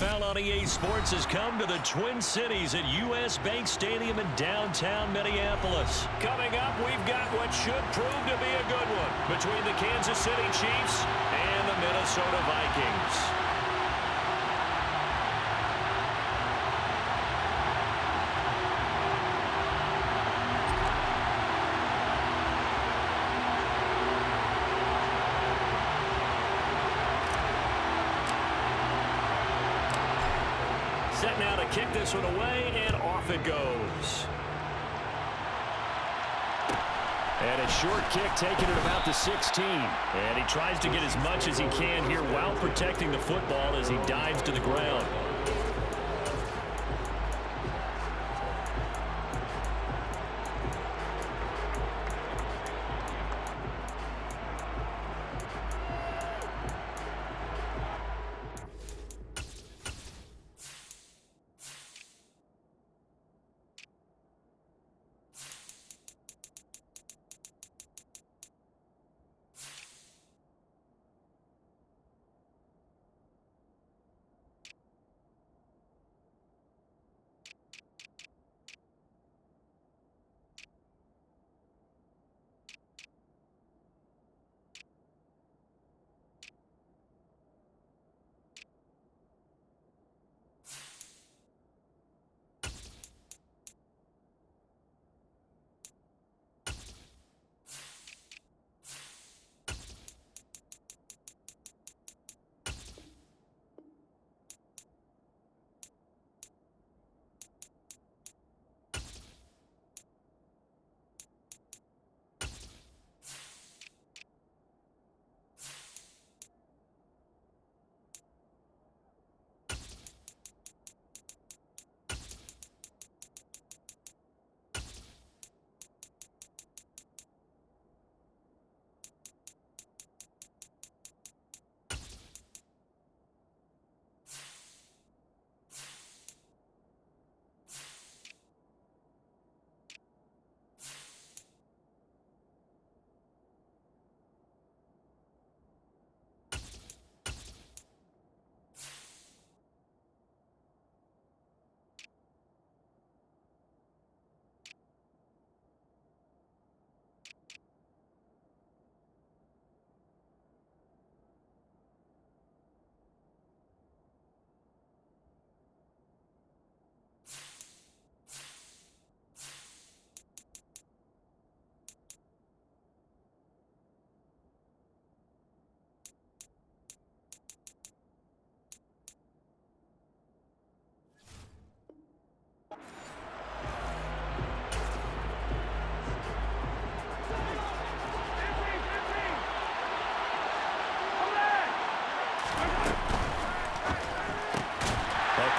NFL on EA Sports has come to the Twin Cities at U.S. Bank Stadium in downtown Minneapolis. Coming up, we've got what should prove to be a good one between the Kansas City Chiefs and the Minnesota Vikings. Set now to kick this one away, and off it goes. And a short kick taken at about the 16. And he tries to get as much as he can here while protecting the football as he dives to the ground.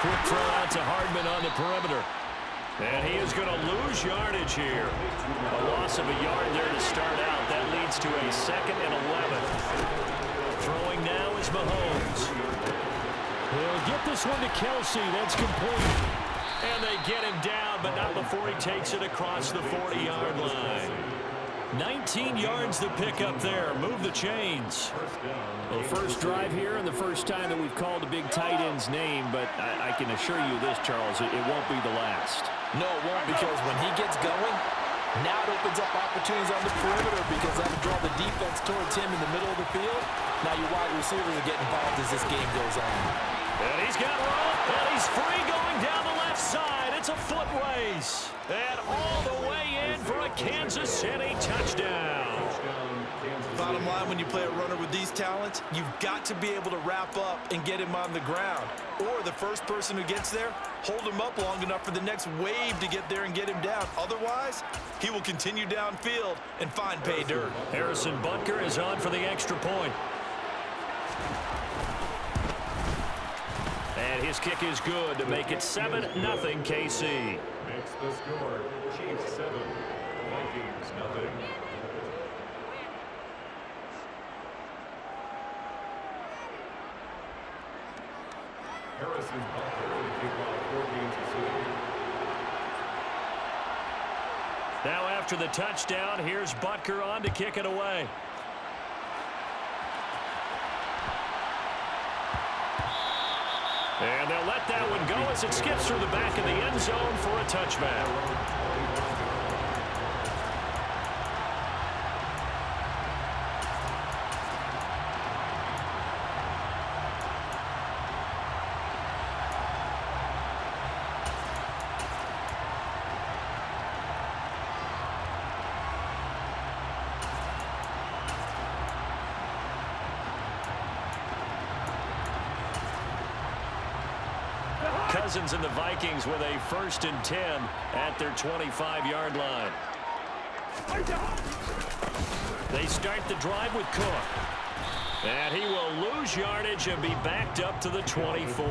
Quick throw out to Hardman on the perimeter. And he is going to lose yardage here. A loss of a yard there to start out. That leads to a 2nd and 11. Throwing now is Mahomes. He'll get this one to Kelsey. That's complete. And they get him down, but not before he takes it across the 40-yard line. 19 yards to pick up there. Move the chains. Well, first drive here and the first time that we've called a big tight end's name, but I can assure you this, Charles, it won't be the last. No, it won't, because when he gets going, now it opens up opportunities on the perimeter because that'll draw the defense towards him in the middle of the field. Now your wide receivers are getting involved as this game goes on. And he's got room, and he's free going down the left side. It's a foot race. And all the way in for a Kansas City touchdown. Bottom line, when you play a runner with these talents, you've got to be able to wrap up and get him on the ground. Or the first person who gets there, hold him up long enough for the next wave to get there and get him down. Otherwise, he will continue downfield and find pay dirt. Harrison Butker is on for the extra point. And his kick is good to make it 7-0 KC. Makes the score Chiefs 7, Vikings 0. Harrison Butker to kick off for Kansas City. Now after the touchdown, here's Butker on to kick it away. And they'll let that one go as it skips through the back of the end zone for a touchback. Cousins and the Vikings with a 1st and 10 at their 25-yard line. They start the drive with Cook. And he will lose yardage and be backed up to the 24.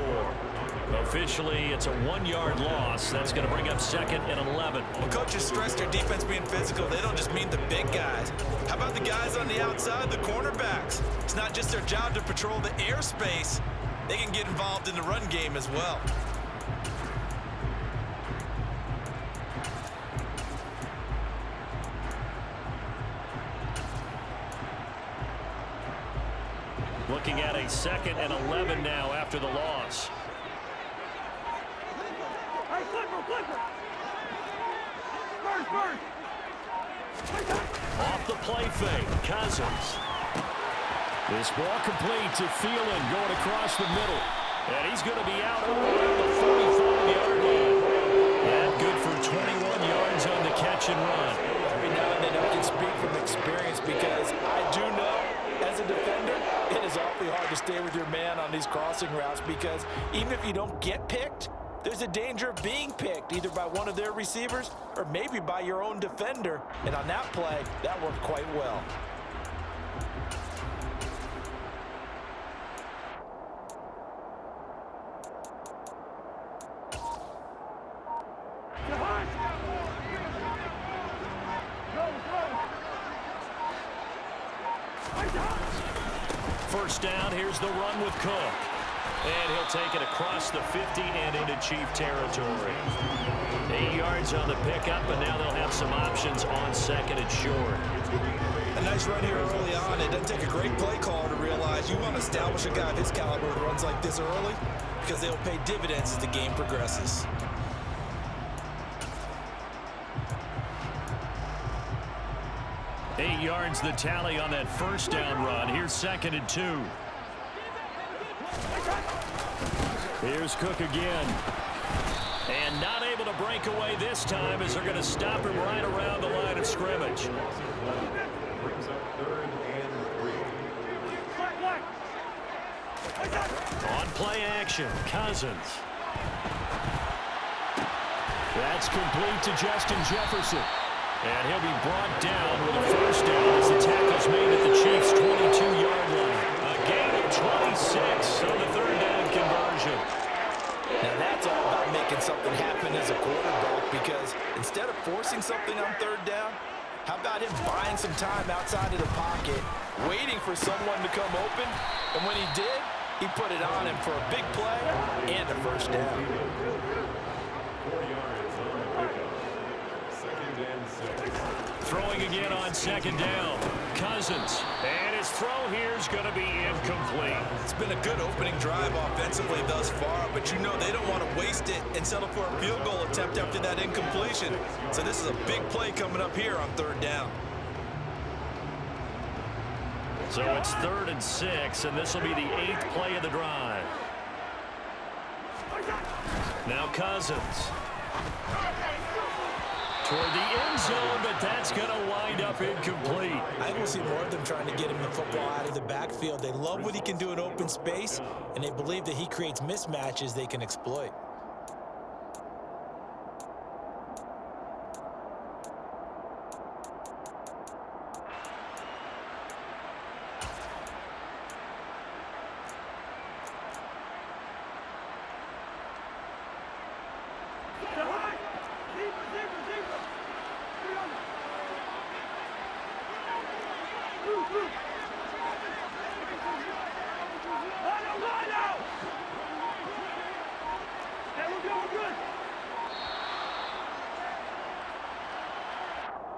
Officially, it's a 1-yard loss. That's going to bring up 2nd and 11. Well, coaches stress their defense being physical. They don't just mean the big guys. How about the guys on the outside, the cornerbacks? It's not just their job to patrol the airspace. They can get involved in the run game as well. Looking at a 2nd and 11 now after the loss. Off the play fake, Cousins. This ball complete to Thielen going across the middle. And he's going to be out around the 45-yard line. And good for 21 yards on the catch and run. Every now and then I can speak from experience because I do know as a defender it is awfully hard to stay with your man on these crossing routes because even if you don't get picked, there's a danger of being picked either by one of their receivers or maybe by your own defender. And on that play, that worked quite well. First down, here's the run with Cook. And he'll take it across the 50 and into Chief territory. 8 yards on the pickup, and now they'll have some options on 2nd and short. A nice run here early on. It doesn't take a great play caller to realize you want to establish a guy of his caliber who runs like this early because they'll pay dividends as the game progresses. Eight yards the tally on that first down run. Here's 2nd and 2. Here's Cook again. And not able to break away this time as they're going to stop him right around the line of scrimmage. Brings up 3rd and 3. On play action, Cousins. That's complete to Justin Jefferson. And he'll be brought down with a first down as the tackle's made at the Chiefs' 22-yard line. A gain of 26 on the 3rd down conversion. Now that's all about making something happen as a quarterback because instead of forcing something on 3rd down, how about him buying some time outside of the pocket, waiting for someone to come open, and when he did, he put it on him for a big play and a first down. 4 yards on the pickup. 2nd and 6. Throwing again on 2nd down. Cousins. And his throw here is going to be incomplete. It's been a good opening drive offensively thus far, but you know they don't want to waste it and settle for a field goal attempt after that incompletion. So this is a big play coming up here on 3rd down. So it's 3rd and 6, and this will be the 8th play of the drive. Now Cousins. Toward the end zone, but that's going to wind up incomplete. I think we'll see more of them trying to get him the football out of the backfield. They love what he can do in open space, and they believe that he creates mismatches they can exploit.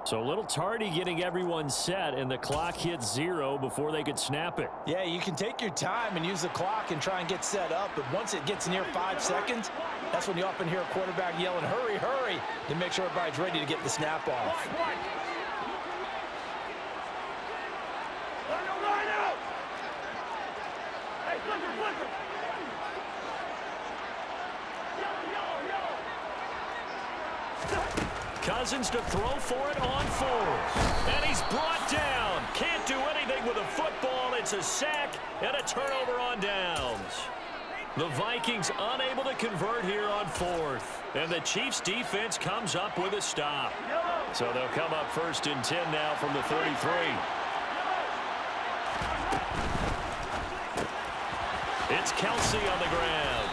So a little tardy getting everyone set, and the clock hits 0 before they could snap it. Yeah, you can take your time and use the clock and try and get set up, but once it gets near 5 seconds, that's when you often hear a quarterback yelling, hurry, hurry, to make sure everybody's ready to get the snap off. Cousins to throw for it on 4th. And he's brought down. Can't do anything with a football. It's a sack and a turnover on downs. The Vikings unable to convert here on 4th. And the Chiefs defense comes up with a stop. So they'll come up 1st and 10 now from the 33. It's Kelsey on the ground.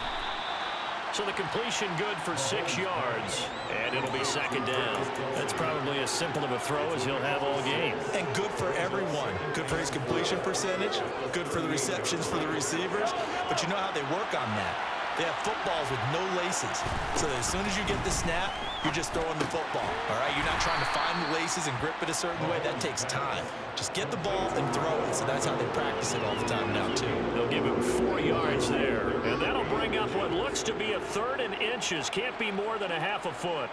So the completion good for 6 yards, and it'll be 2nd down. That's probably as simple of a throw as he'll have all game. And good for everyone. Good for his completion percentage, good for the receptions for the receivers, but you know how they work on that. They have footballs with no laces, so that as soon as you get the snap, you're just throwing the football, all right? You're not trying to find the laces and grip it a certain way. That takes time. Just get the ball and throw it, so that's how they practice it all the time now, too. They'll give him 4 yards there, and that'll bring up what looks to be a 3rd and inches. Can't be more than a half a foot.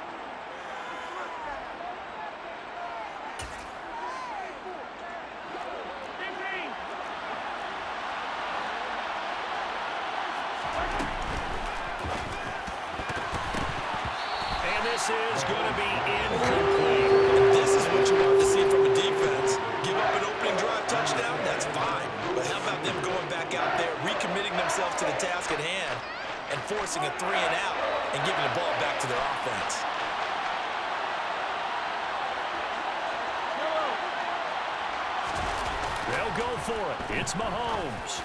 Is going to be incomplete. This is what you want to see from a defense. Give up an opening drive touchdown, that's fine. But how about them going back out there, recommitting themselves to the task at hand, and forcing a 3 and out, and giving the ball back to their offense. They'll go for it. It's Mahomes.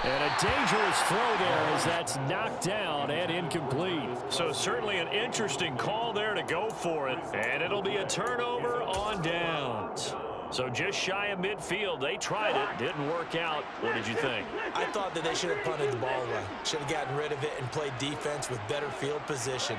And a dangerous throw there as that's knocked down and incomplete. So certainly an interesting call there to go for it. And it'll be a turnover on downs. So just shy of midfield. They tried it. Didn't work out. What did you think? I thought that they should have punted the ball away. Should have gotten rid of it and played defense with better field position.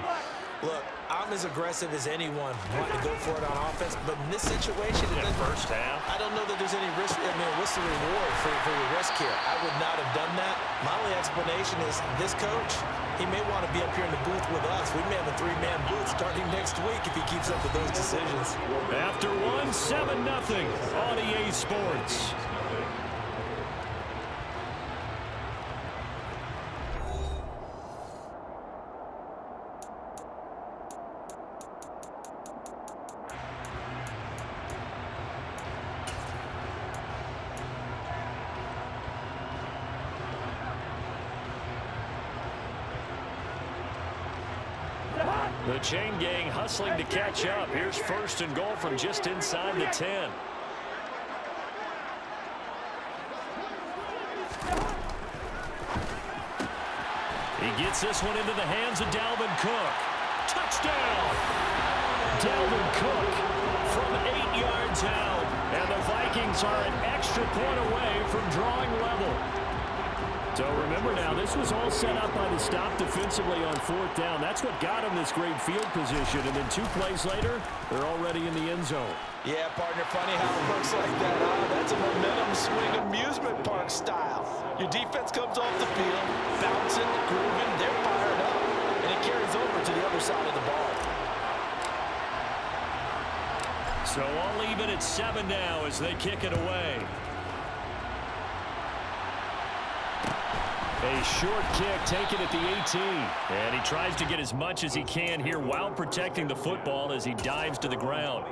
Look, I'm as aggressive as anyone wanting to go for it on offense, but in this situation, First half, I don't know that there's any risk. I mean, what's the reward for your risk here? I would not have done that. My only explanation is this coach, he may want to be up here in the booth with us. We may have a 3-man booth starting next week if he keeps up with those decisions. After 7-0 on EA Sports. The chain gang hustling to catch up. Here's 1st and goal from just inside the 10. He gets this one into the hands of Dalvin Cook. Touchdown! Dalvin Cook from 8 yards out. And the Vikings are an extra point away from drawing level. So remember now, this was all set up by the stop defensively on 4th down. That's what got them this great field position. And then 2 plays later, they're already in the end zone. Yeah, partner, funny how it looks like that. That's a momentum swing amusement park style. Your defense comes off the field, bouncing, grooving, they're fired up, and it carries over to the other side of the ball. So all even at 7 now as they kick it away. A short kick taken at the 18. And he tries to get as much as he can here while protecting the football as he dives to the ground.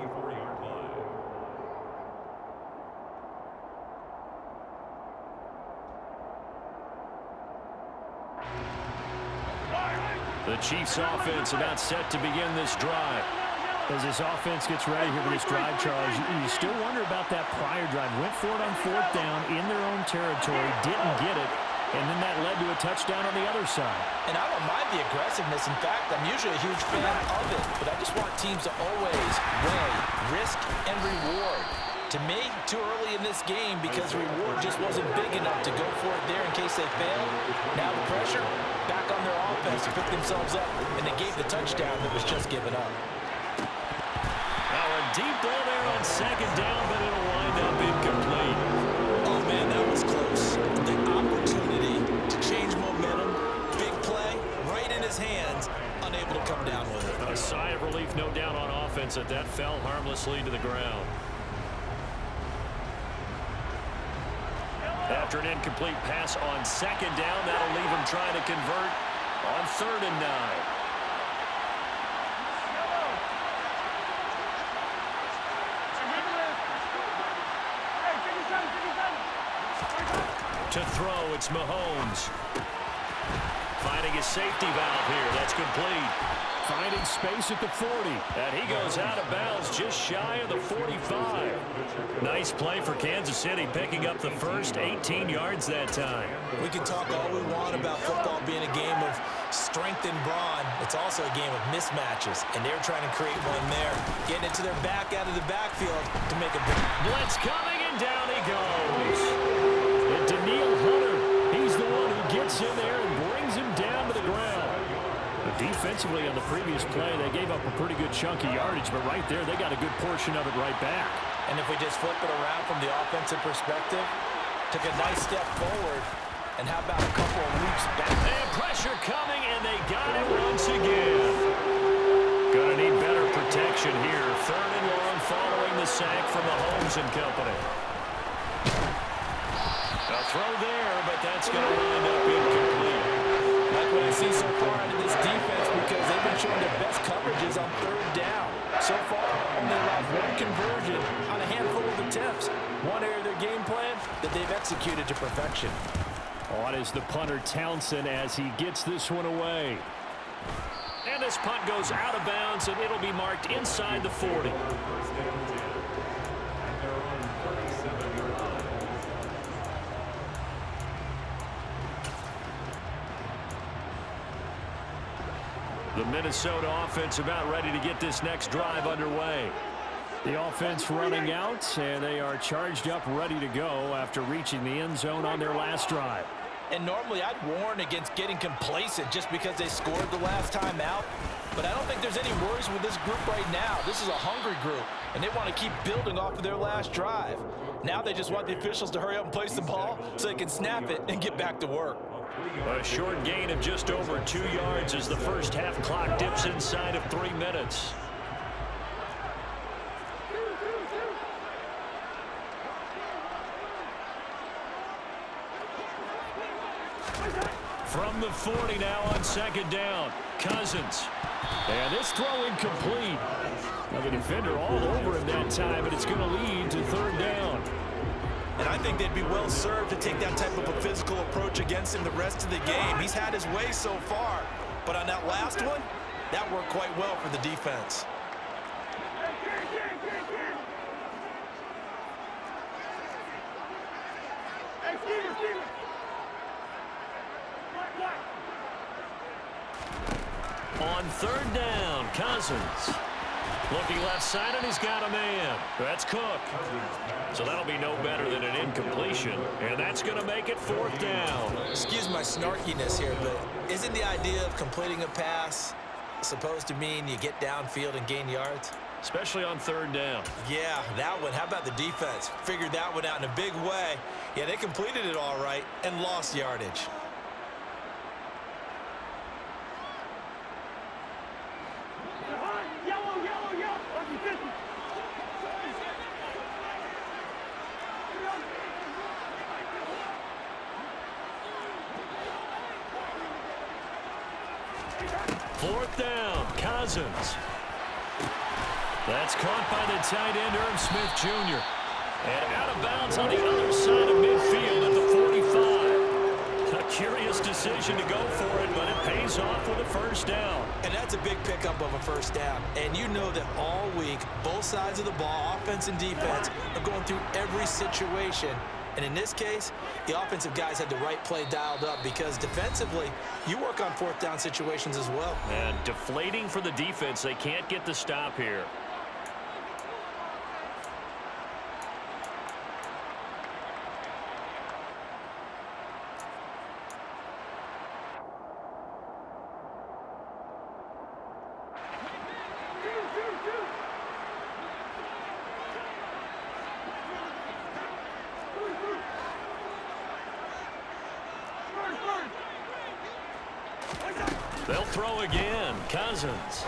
The Chiefs offense about set to begin this drive. As this offense gets ready here for this drive, Charles, you still wonder about that prior drive. Went for it on 4th down in their own territory, didn't get it. And then that led to a touchdown on the other side. And I don't mind the aggressiveness. In fact, I'm usually a huge fan of it. But I just want teams to always weigh risk and reward. To me, too early in this game because the reward just wasn't big enough to go for it there in case they failed. Now the pressure back on their offense to pick themselves up. And they gave the touchdown that was just given up. Now deep ball there on second down, but it'll wind up incomplete. Oh, man, that was close. The opportunity to change momentum, big play, right in his hands, unable to come down with it. A sigh of relief, no doubt, on offense that fell harmlessly to the ground. After an incomplete pass on second down, that'll leave him trying to convert on 3rd and 9. To throw, it's Mahomes. Finding his safety valve here. That's complete. Finding space at the 40. And he goes out of bounds just shy of the 45. Nice play for Kansas City, picking up the first 18 yards that time. We can talk all we want about football being a game of strength and brawn. It's also a game of mismatches, and they're trying to create one there. Getting it to their back out of the backfield to make a big... Blitz coming, and down he goes. And Daniil Hunter, he's the one who gets in there and brings him down to the ground. Defensively on the previous play, they gave up a pretty good chunk of yardage, but right there, they got a good portion of it right back. And if we just flip it around from the offensive perspective, took a nice step forward, and how about a couple of leaps back? And pressure coming, and they got it once again. Gonna need better protection here. 3rd and long following the sack from Mahomes and company. A throw there, but that's gonna wind up incomplete. Like what I see so far out of this defense, because they've been showing their best coverages on 3rd down. So far, only allowed 1 conversion on a handful of attempts. One area of their game plan that they've executed to perfection. On is the punter Townsend as he gets this one away. And this punt goes out of bounds, and it'll be marked inside the 40. The Minnesota offense about ready to get this next drive underway. The offense running out, and they are charged up, ready to go after reaching the end zone on their last drive. And normally I'd warn against getting complacent just because they scored the last time out. But I don't think there's any worries with this group right now. This is a hungry group, and they want to keep building off of their last drive. Now they just want the officials to hurry up and place the ball so they can snap it and get back to work. A short gain of just over 2 yards as the first half clock dips inside of 3 minutes. From the 40 now on second down. Cousins. And this throw incomplete. Now the defender all over him that time, and it's going to lead to 3rd down. And I think they'd be well served to take that type of a physical approach against him the rest of the game. He's had his way so far, but on that last one, that worked quite well for the defense. On 3rd down, Cousins. Looking left side, and he's got a man. That's Cook. So that'll be no better than an incompletion, and that's going to make it 4th down. Excuse my snarkiness here, but isn't the idea of completing a pass supposed to mean you get downfield and gain yards? Especially on 3rd down. Yeah, that one. How about the defense? Figured that one out in a big way. Yeah, they completed it all right and lost yardage. Fourth down, Cousins. That's caught by the tight end, Irv Smith Jr. And out of bounds on the other side of midfield at the 45. A curious decision to go for it, but it pays off with a first down. And that's a big pickup of a first down. And you know that all week, both sides of the ball, offense and defense, are going through every situation. And in this case, the offensive guys had the right play dialed up because defensively, you work on 4th down situations as well. And deflating for the defense. They can't get the stop here. throw again. Cousins.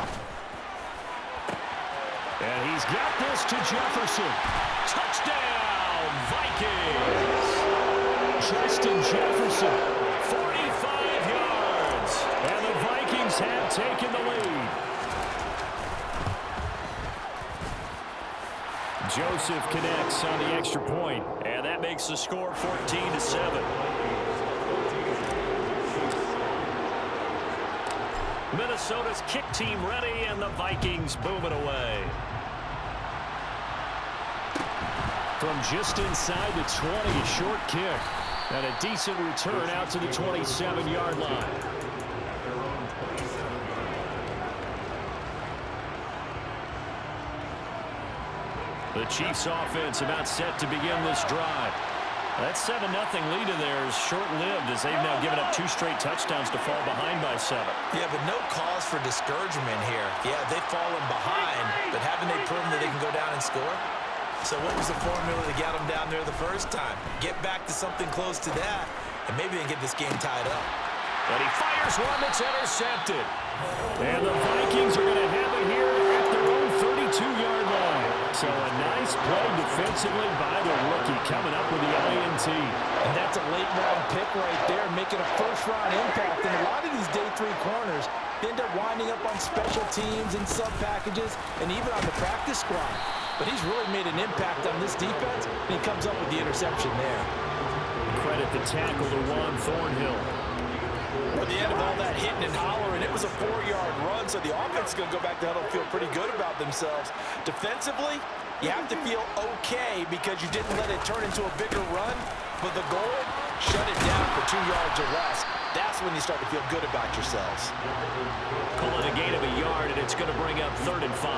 And he's got this to Jefferson. Touchdown, Vikings. Justin Jefferson, 45 yards. And the Vikings have taken the lead. Joseph connects on the extra point, and that makes the score 14-7. Minnesota's kick team ready, and the Vikings boom it away. From just inside the 20, a short kick. And a decent return out to the 27-yard line. The Chiefs offense about set to begin this drive. That 7-0 lead in there is short-lived as they've now given up 2 straight touchdowns to fall behind by 7. Yeah, but no cause for discouragement here. Yeah, they've fallen behind, but haven't they proven that they can go down and score? So what was the formula to get them down there the first time? Get back to something close to that, and maybe they get this game tied up. And he fires one that's intercepted. And the Vikings are going to have it here at their own 32-yard line. So a nice play defensively by the rookie coming up with the INT. And that's a late-round pick right there, making a first-round impact. And a lot of these day 3 corners end up winding up on special teams and sub-packages and even on the practice squad. But he's really made an impact on this defense, and he comes up with the interception there. Credit the tackle to Juan Thornhill. At the end of all that hitting and hollering, it was a 4-yard run, so the offense is going to go back to huddle and feel pretty good about themselves. Defensively, you have to feel okay because you didn't let it turn into a bigger run, but the goal, shut it down for 2 yards or less. That's when you start to feel good about yourselves. Call it a gain of a yard, and it's going to bring up 3rd and 5.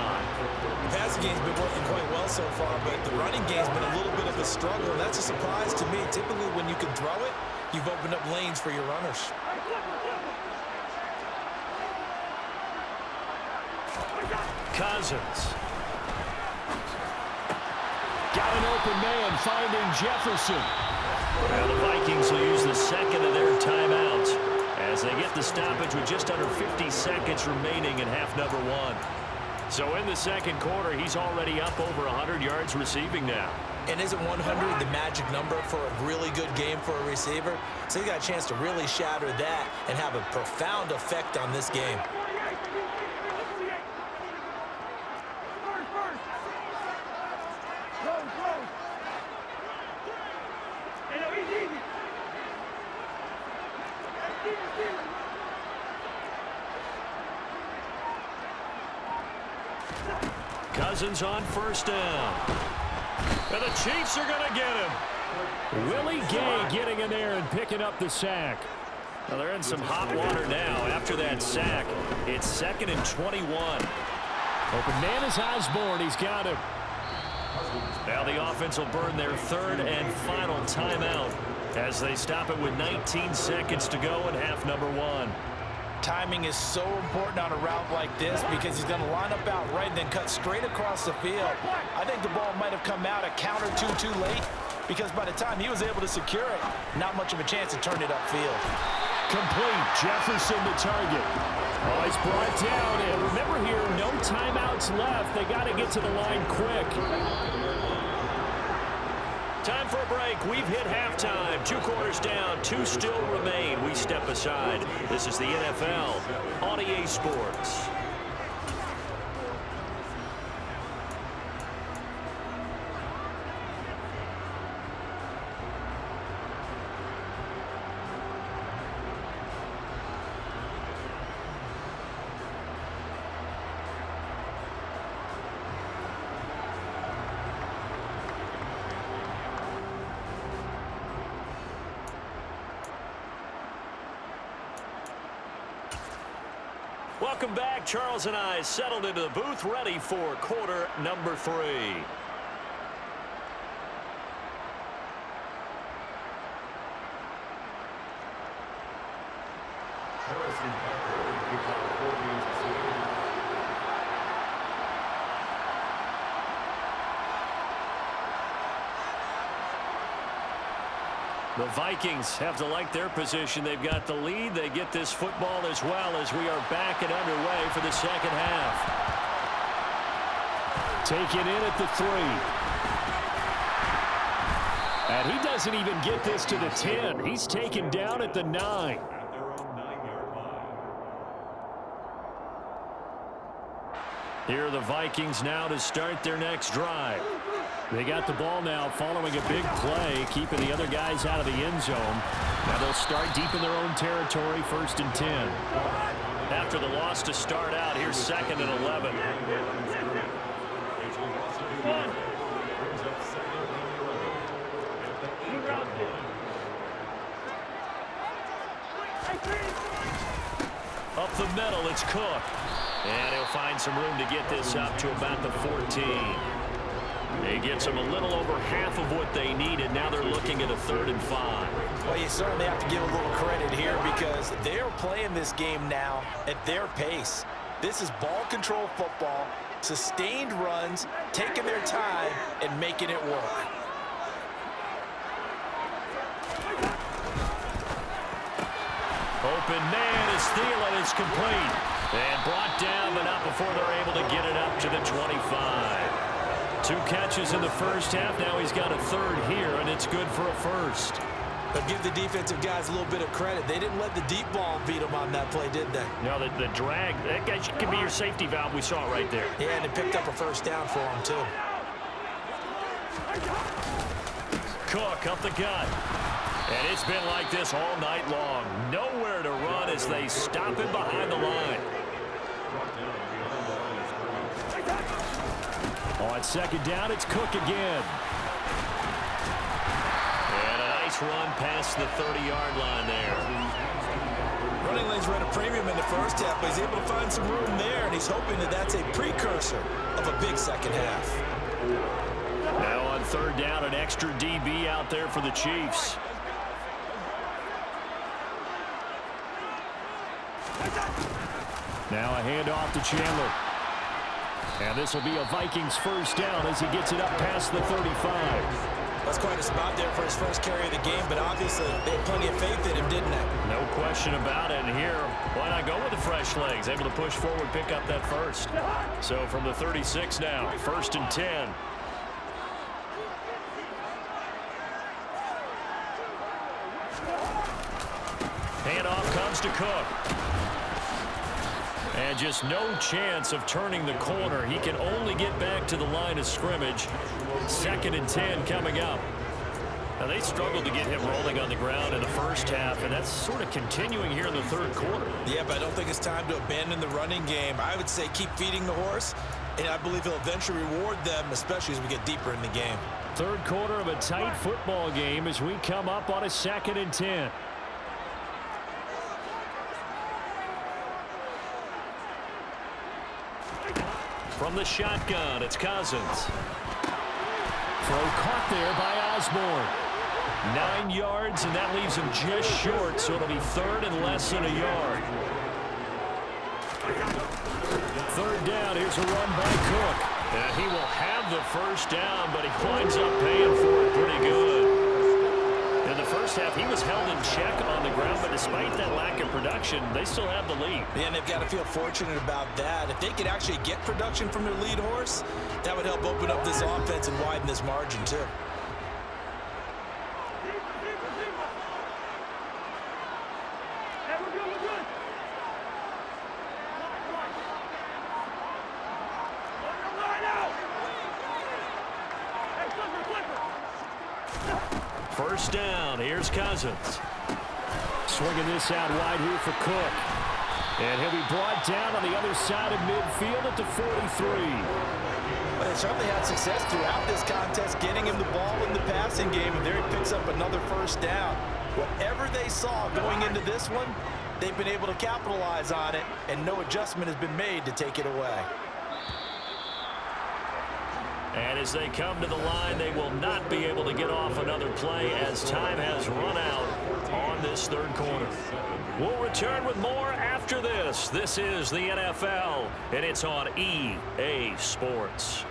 The passing game's been working quite well so far, but the running game's been a little bit of a struggle, and that's a surprise to me. Typically, when you can throw it, you've opened up lanes for your runners. Cousins. Got an open man finding Jefferson. Well, the Vikings will use the second of their timeouts as they get the stoppage with just under 50 seconds remaining in half number 1. So in the second quarter, he's already up over 100 yards receiving now. And isn't 100 the magic number for a really good game for a receiver? So he got a chance to really shatter that and have a profound effect on this game. Cousins on first down. And the Chiefs are going to get him. Willie Gay getting in there and picking up the sack. Well, they're in some hot water now. After that sack, it's 2nd and 21. Open man is Osborne. He's got him. Now the offense will burn their 3rd and final timeout as they stop it with 19 seconds to go in half number 1. Timing is so important on a route like this because he's going to line up out right and then cut straight across the field. I think the ball might have come out a count or two too late because by the time he was able to secure it, not much of a chance to turn it upfield. Complete. Jefferson the target. Oh, he's brought down. And remember here, no timeouts left. They got to get to the line quick. Time for a break. We've hit halftime. 2 quarters down. 2 still remain. We step aside. This is the NFL on EA Sports. Welcome back. Charles and I settled into the booth, ready for quarter number 3. The Vikings have to like their position. They've got the lead. They get this football as well as we are back and underway for the second half. Taken in at the 3. And he doesn't even get this to the 10. He's taken down at the 9. At their own 9-yard line. Here are the Vikings now to start their next drive. They got the ball now following a big play, keeping the other guys out of the end zone. Now they'll start deep in their own territory, 1st and 10. After the loss to start out, here's 2nd and 11. Up the middle, it's Cook. And he'll find some room to get this up to about the 14. He gets them a little over half of what they needed. Now they're looking at a 3rd and 5. Well, you certainly have to give a little credit here because they're playing this game now at their pace. This is ball control football, sustained runs, taking their time, and making it work. Open man is Thielen. It's complete. And brought down, but not before they're able to get it up to the 25. 2 catches in the first half. Now he's got a 3rd here, and it's good for a 1st. But give the defensive guys a little bit of credit. They didn't let the deep ball beat them on that play, did they? No, the drag, that guy could be your safety valve. We saw it right there. Yeah, and they picked up a 1st down for him, too. Cook up the gut. And it's been like this all night long. Nowhere to run as they stop him behind the line. On 2nd down, it's Cook again. And a nice run past the 30-yard line there. Running lanes ran a premium in the first half, but he's able to find some room there, and he's hoping that that's a precursor of a big second half. Now on 3rd down, an extra DB out there for the Chiefs. Now a handoff to Chandler. And this will be a Vikings 1st down as he gets it up past the 35. That's quite a spot there for his first carry of the game, but obviously they had plenty of faith in him, didn't they? No question about it. And here, why not go with the fresh legs? Able to push forward, pick up that 1st. So from the 36 now, 1st and 10. Handoff comes to Cook. And just no chance of turning the corner. He can only get back to the line of scrimmage. 2nd and 10 coming up. Now, they struggled to get him rolling on the ground in the first half, and that's sort of continuing here in the 3rd quarter. Yeah, but I don't think it's time to abandon the running game. I would say keep feeding the horse, and I believe he'll eventually reward them, especially as we get deeper in the game. 3rd quarter of a tight football game as we come up on a 2nd and 10. From the shotgun, it's Cousins. Throw caught there by Osborne. 9 yards, and that leaves him just short, so it'll be 3rd and less than a yard. 3rd down, here's a run by Cook. And he will have the 1st down, but he winds up paying for it pretty good. In the first half, he was held in check on the ground, but despite that lack of production, they still have the lead. Yeah, and they've got to feel fortunate about that. If they could actually get production from their lead horse, that would help open up this offense and widen this margin, too. First down, here's Cousins. Swinging this out wide here for Cook. And he'll be brought down on the other side of midfield at the 43. But they certainly had success throughout this contest, getting him the ball in the passing game, and there he picks up another 1st down. Whatever they saw going into this one, they've been able to capitalize on it, and no adjustment has been made to take it away. And as they come to the line, they will not be able to get off another play as time has run out on this 3rd quarter. We'll return with more after this. This is the NFL, and it's on EA Sports.